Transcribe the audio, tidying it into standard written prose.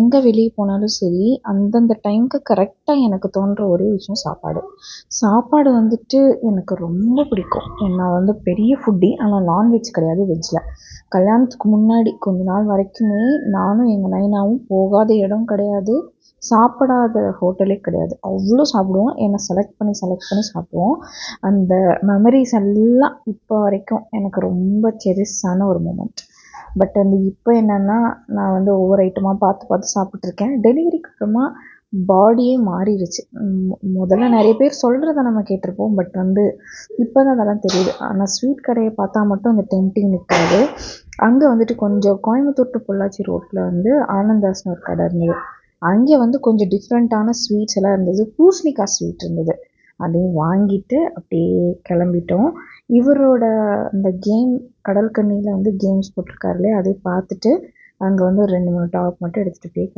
எங்கே வெளியே போனாலும் சரி, அந்தந்த டைமுக்கு கரெக்டாக எனக்கு தோன்ற ஒரே விஷயம் சாப்பாடு. சாப்பாடு வந்துட்டு எனக்கு ரொம்ப பிடிக்கும். நான் வந்து பெரிய ஃபுட்டி. ஆனால் நான்வெஜ் கிடையாது, வெஜ்ஜில். கல்யாணத்துக்கு முன்னாடி கொஞ்ச நாள் வரைக்குமே நானும் எங்கள் நைனாவும் போகாத இடம் கிடையாது, சாப்பிடாத ஹோட்டலே கிடையாது. அவ்வளோ சாப்பிடுவோம். என்னை செலக்ட் பண்ணி சாப்பிடுவோம். அந்த மெமரிஸ் எல்லாம் இப்போ வரைக்கும் எனக்கு ரொம்ப செரிஸான ஒரு மூமெண்ட். பட் இப்போ என்னென்னா, நான் வந்து ஒவ்வொரு ஐட்டமாக பார்த்து சாப்பிட்ருக்கேன். டெலிவரிக்கு அப்புறமா பாடியே மாறிடுச்சு. முதல்ல நிறைய பேர் சொல்கிறத நம்ம கேட்டிருப்போம். பட் இப்போ தான் அதெல்லாம் தெரியுது. ஆனால் ஸ்வீட் கடையை பார்த்தா மட்டும் அந்த டெம்டிங் நிற்காது. அங்கே வந்துட்டு கொஞ்சம் கோயம்புத்தூர் டு பொள்ளாச்சி ரோட்டில் ஆனந்தாஸ்னு ஒரு கடை இருந்தது. அங்கே கொஞ்சம் டிஃப்ரெண்ட்டான ஸ்வீட்ஸ் எல்லாம் இருந்தது. பூசணிக்காய் ஸ்வீட் இருந்தது. அதையும் வாங்கிட்டு அப்படியே கிளம்பிட்டோம். இவரோட அந்த கேம் கடல் கண்ணியில் கேம்ஸ் போட்டிருக்காரு இல்லையா, அதை பார்த்துட்டு அங்கே ஒரு 2, 3 டாப் மட்டும் எடுத்துகிட்டு அப்படியே